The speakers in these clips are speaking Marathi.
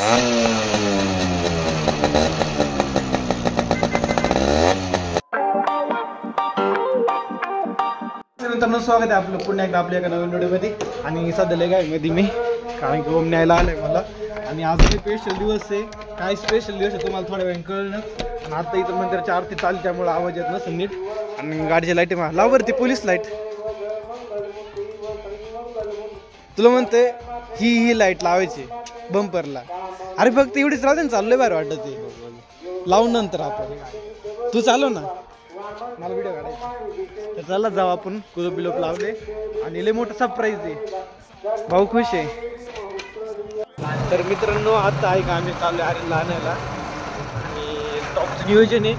मित्रांनो स्वागत आहे आपलं पुन्हा एकदा आपल्या एका नवीन व्हिडिओमध्ये. आणि सध्या गाडीमध्ये मी कारण की ओम न्यायला आलाय मला. आणि आज स्पेशल दिवस आहे. काय स्पेशल दिवस आहे तुम्हाला थोड्या वेळ कळणंच. आणि आता इथं मंदिराची आरती चालू त्यामुळे आवाज येत नसेल नीट. आणि गाडीची लाईट लाव वरती पोलीस लाईट. तुला म्हणते ही लाईट लावायची बंपरला. अरे फक्त एवढीच राहते ना, चाललंय बाहेर वाटत ते लावून नंतर आपण तू चालव ना, मला व्हिडिओ काढायचा. तर चला जाऊ आपण. कुलूप बिलोप लावले आणि लय मोठं सरप्राईज आहे. भाऊ खुश आहे. तर मित्रांनो आता आहे का आम्ही चालू आर्यनला आणायला आणि टॉपचं नियोजन आहे.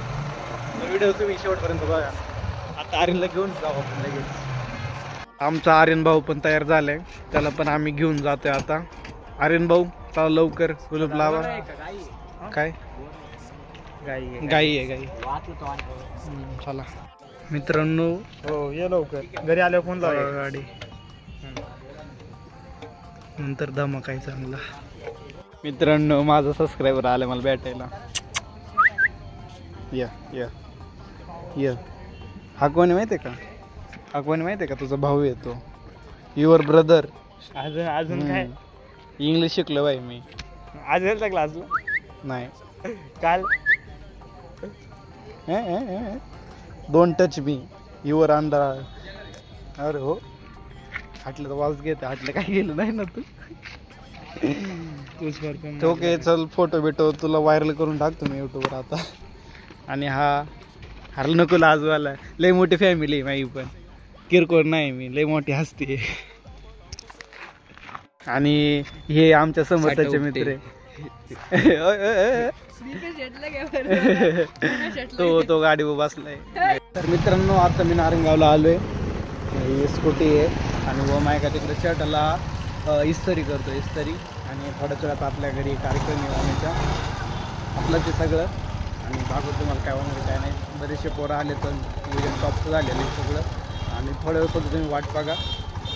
व्हिडिओ तुम्ही शेवटपर्यंत बघा. आता आर्यनला घेऊन जाऊ आपण लगेच. आमचा आर्यन भाऊ पण तयार झालाय, त्याला पण आम्ही घेऊन जातोय आता. आर्यन भाऊ चला लवकर कुलूप लावा. काय गाई आहे गाई. चला मित्रांनो, हो ये लवकर. घरी आल्यावर फोन लावा गाडी. नंतर धमक आहे चांगला. मित्रांनो माझा सबस्क्रायबर आला मला भेटायला. या या या. हा कोणी माहिती आहे का? हा कोणी माहिती आहे का? तुझा भाऊ येतो. Your brother. अजून काय इंग्लिश शिकलो बाई मी. आज गेलता क्लासला? नाही काल. Don't touch me your under. अरे हो हाटलं तर वाज घेते. हाटलं काय गेलं नाही ना तू. ओके चल फोटो बिटो तुला व्हायरल करून टाकतो मी युट्यूबवर आता. आणि हा हरल नको लाजवायला. लय मोठी फॅमिली आहे माझी पण, किरकोळ नाही मी, लय मोठी हस्ती. आणि हे आमच्या समर्थाचे मित्र आहे. तो गाडी बसलाय. तर मित्रांनो आता मी नारंगावला आलोय. ही स्कूटी आहे आणि व मायका तिकडे शर्टला इस्त्री करतो इस्त्री. आणि थोड्याच वेळात आपल्या घरी कार्यक्रम येण्याच्या आपलं ते सगळं. आणि बाकी तुम्हाला काय होणार काय नाही. बरेचसे पोरं आले तर नियोजन टॉपचं झालेलं आहे सगळं. आणि थोड्या वेळ पण तुम्ही वाट बघा,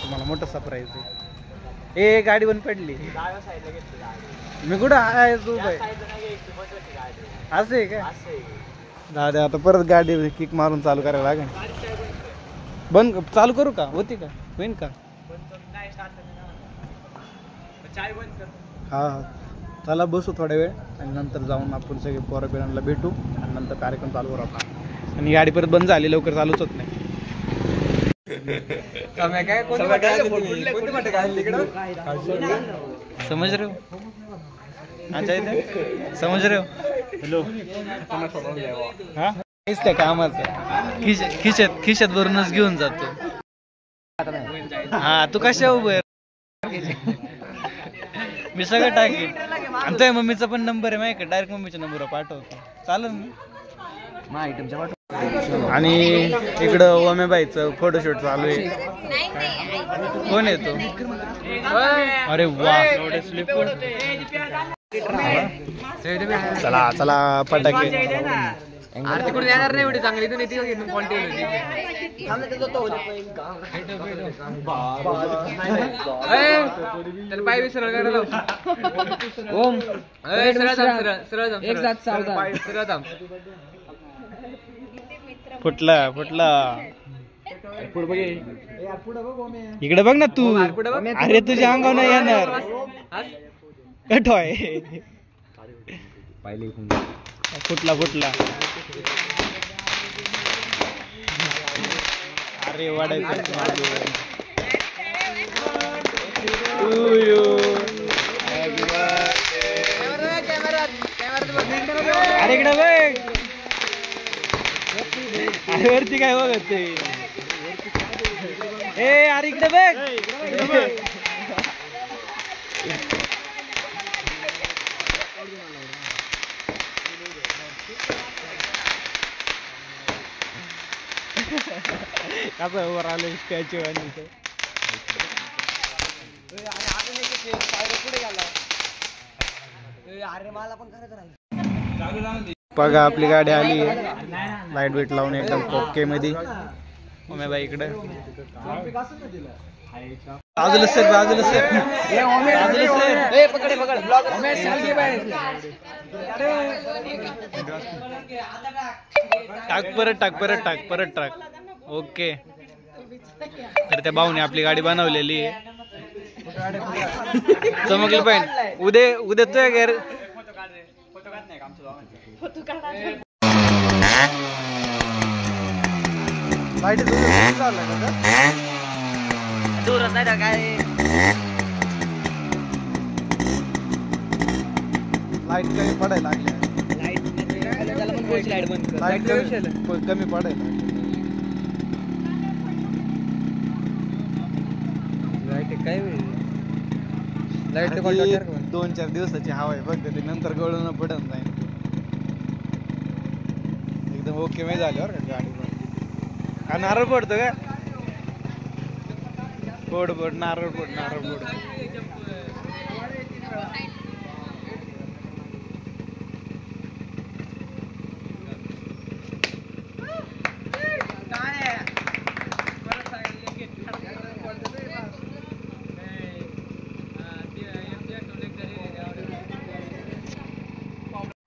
तुम्हाला मोठं सरप्राईज आहे. ए गाडी बंद पडली. मी कुठं आहे तू काय असं आहे का? दादा आता परत गाडी किक मारून चालू करायला लागेल. बंद चालू करू का? होती का? होईन का? हा हा चला बसू थोड्या वेळ आणि नंतर जाऊन आपण सगळे पोरं बिरांना भेटू आणि नंतर कार्यक्रम चालू करू आपण. आणि गाडी परत बंद झाली, लवकर चालूच होत नाही. समझ रहे हो? समझ रहे हो? हॅलो हा त्या कामाचं खिशात भरूनच घेऊन जातो. हा तू कशा उभं मी सगळं टाकेन. आमच्या मम्मीचा पण नंबर आहे माहिती का? डायरेक्ट मम्मीच्या नंबरवर पाठवतो. चालेल ना? आणि इकडं ओमेबाईचं फोटोशूट चालू आहे. कोण येतो? अरे वा चला चला पटाके. आरती कुठे येणार नाही एवढी चांगली तर नाही क्वालिटी. पाय विसरल करायला ओम सरळ फुटला इकडे बघ ना तू. अरे तुझ्या अंगावर नाही येणार. फुटला अरे वाढायचं. अरे इकडे बघ. अरे वरती काय बघत ते. ए अरे इकडे बघ. कसं वर आलं स्टॅच्यू. आणि बघा आपली गाडी आली आहे. लाईट वेट लावून एकदम ओके मध्ये. बाई इकडे बाजूला सर बाजूला सर बाजूला सर टाक परत टाक ओके. तर त्या भाऊने आपली गाडी बनवलेली आहे. चमकली पाहिजे उद्या तुझ्या घर लाईट दूर नाही ना काय लाईट कमी पडायला लागली. लाईट कमी पडायला काय लाईट 2-4 दिवसाची हवा आहे बघ ते नंतर गळून पडत नाही. एकदम ओके मी झाल्यावर गाडी पण नारळ पडतो का पोड नारळ पोड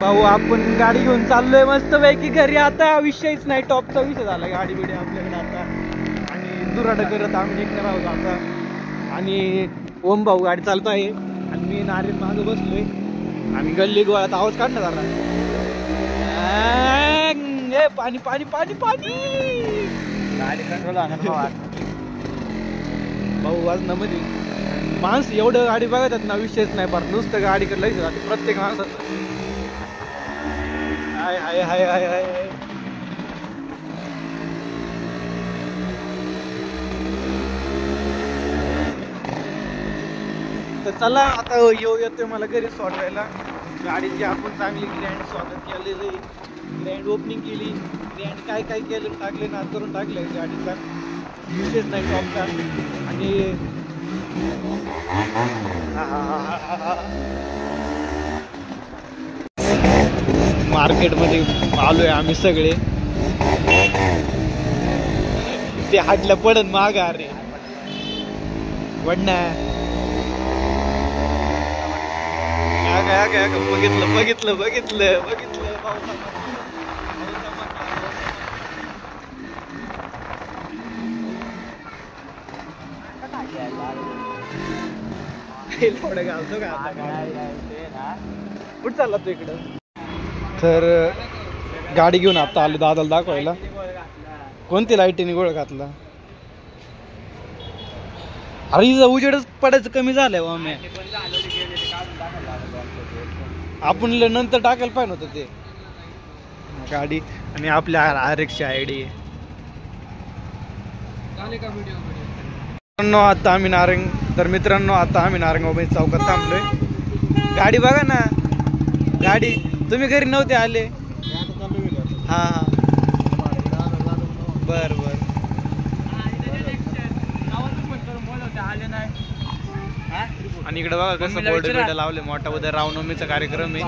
भाऊ आपण गाडी घेऊन चाललोय मस्त पैकी घरी. आता विषयच नाही टॉपचा विषय झाला गाडी बिडी आपल्याकडे आता. आणि दुराडा करत आम्ही निघणार आहोत आता. आणि ओम भाऊ गाडी चालतो आहे आणि मी नारेल मागं बसलोय. आणि गल्ली गोळ्यात आवाज काढण्यात आला पाणी पाणी पाणी पाणी गाडी कंट्रोल भाऊ आज मध्ये माणसं एवढं गाडी बघतात ना विषयच नाही पण नुसतं गाडीकडे लक्ष राहते प्रत्येक माणसाचं. हाय हाय हाय हाय हाय तर चला आता येतोय मला घरी सोडवायला. गाडीची आपण चांगली ग्रँड स्वागत केलेलं, ग्रँड ओपनिंग केली, ग्रँड काय काय केलं टाकले ना करून टाकले गाडीचा विशेष नाही टॉपचा. आणि मार्केटमध्ये आलोय आम्ही सगळे. ते हाटला पडत मागा अरे वडना बघितलं बघितलं बघितलं बघितलं घालतो का कुठं चालला तू इकडं. तर गाडी घेऊन आता आलो दादाला दाखवायला. कोणती लाईटीने गोळ घातला अरे हिचा उजेडच पडायचं कमी झालंय मम्मी. आपण नंतर टाकायला पाहिजे होतं ते गाडी. आणि आपल्या RX ID आता आम्ही मित्रांनो आता आम्ही नारंगाबाई चौकात थांबलोय. गाडी बघा ना गाडी तुम्ही घरी नव्हते आले. हा हा बर बर. आणि इकडे बघा कसं बोर्ड बिर्ड लावले मोठा. उद्या रामनवमीचा कार्यक्रम आहे.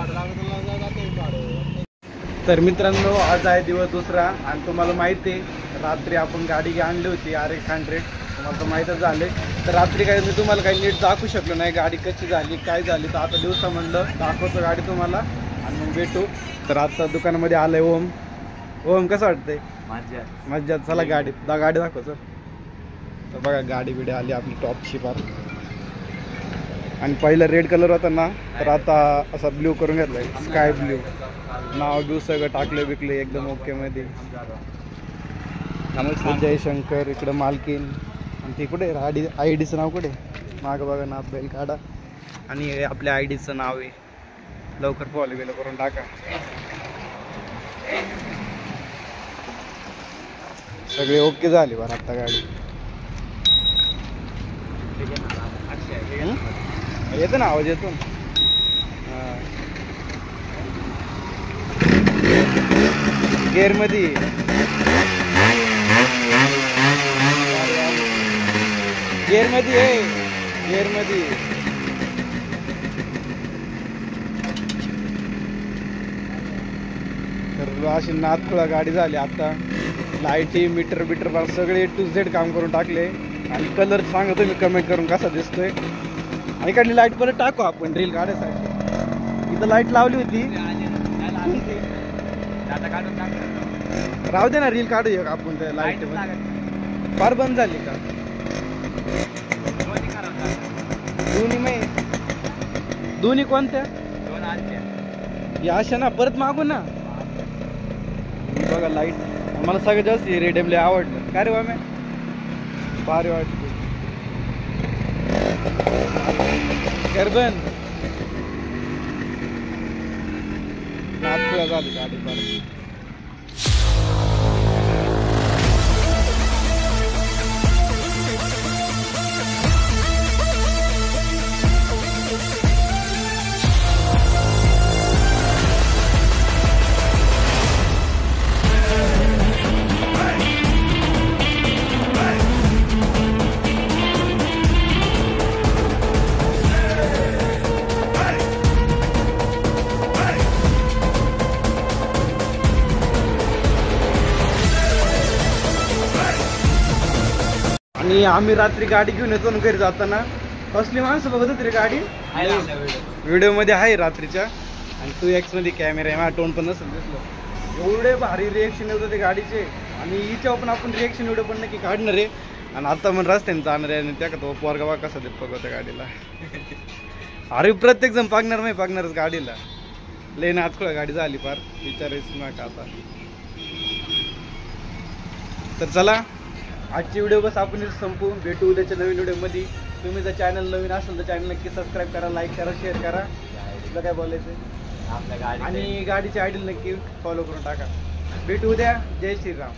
तर मित्रांनो आज आहे दिवस दुसरा. आणि तुम्हाला माहिती आहे रात्री आपण गाडी आणली होती RX 100. तुम्हाला तर माहीतच झाले. तर रात्री काही मी तुम्हाला काही नीट दाखवू शकलो नाही गाडी कशी झाली काय झाली. तर आता दिवसा म्हणलं दाखवतो गाडी तुम्हाला आणि मग भेटू. तर आता दुकानामध्ये आलंय ओम. ओम कसं वाटतंय. मज्जा चला गाडी दाखवतो. तर बघा गाडी बिडी आली आपली टॉपची पार. आणि पहिला रेड कलर होता ना तर आता असा ब्ल्यू करून घेतलाय स्काय ब्ल्यू. नाव ब्ल्यू सगळं टाकले बिकले एकदम ओके मध्ये. जयशंकर इकडं मालकीन. आणि ती कुठे IDचं नाव कुठे मागं बघा ना बैल काढा. आणि आपल्या IDचं नाव आहे. लवकर फॉलो बिलो करून टाका. सगळे ओके झाले बरं आता गाडी. येतो ना आवाज येतो ना. गेअर मध्ये गेअर मध्ये तर अशी नाथखुळा गाडी झाली आता. लाईटी मीटर सगळे A to Z काम करून टाकले. आणि कलर सांगा तुम्ही कमेंट करून कसा दिसतोय. आणि इकडली लाईट परत टाकू आपण रील काढायसाठी. इथं लाईट लावली होती, राहू दे ना, रील काढूया आपण त्या लाईट फार बंद झाली का दोन्ही कोणत्या या अशा ना परत मागू ना. बघा लाईट मला सगळ्यात जास्त रेडियमले आवडलं. काय रे बामे भारी वाटते. गर्बन नागपुरा झाली गाडी परत. आणि आम्ही रात्री गाडी घेऊन येतो घरी जाताना. कसली माणसं बघत होती रे गाडी. व्हिडिओ मध्ये आहे रात्रीच्या. आणि 2x मध्ये कॅमेरा आहे. माझ्या तोंड पण नसेल दिसलं. एवढे भारी रिएक्शन येत होते गाडीचे. आणि हिच्यावर पण आपण रिएक्शन व्हिडिओ पण नक्की काढणार आहे. आणि आता पण रस्त्याने जाणार आहे. आणि त्या का तो पोरगा बा कसा देत बघ गाडीला. अरे प्रत्येक जण पागणार नाही पागणारच गाडीला. लय नाचखोळा गाडी झाली फार विचारायच नका आता. तर चला आजची व्हिडिओ बस आपण संपू. भेटू उद्याच्या नवीन व्हिडिओमध्ये. तुम्ही जर चॅनल नवीन असेल तर चॅनल नक्की सबस्क्राईब करा, लाईक करा, शेअर करा. तुला काय बोलायचं आणि गाडीची आयडी नक्की फॉलो करून टाका. भेटू उद्या. जय श्रीराम.